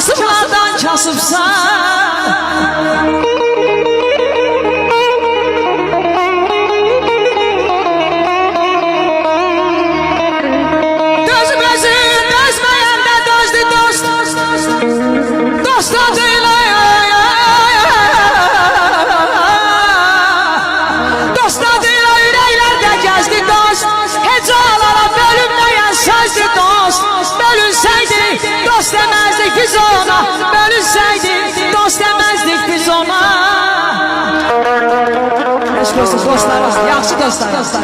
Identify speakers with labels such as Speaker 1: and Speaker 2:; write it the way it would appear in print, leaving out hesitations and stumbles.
Speaker 1: kasıblardan kasıbsan. Dost demezdik biz ona, bölünseydik dost demezdik biz ona. Eşk olsun dostlar, yaxşı dostlar.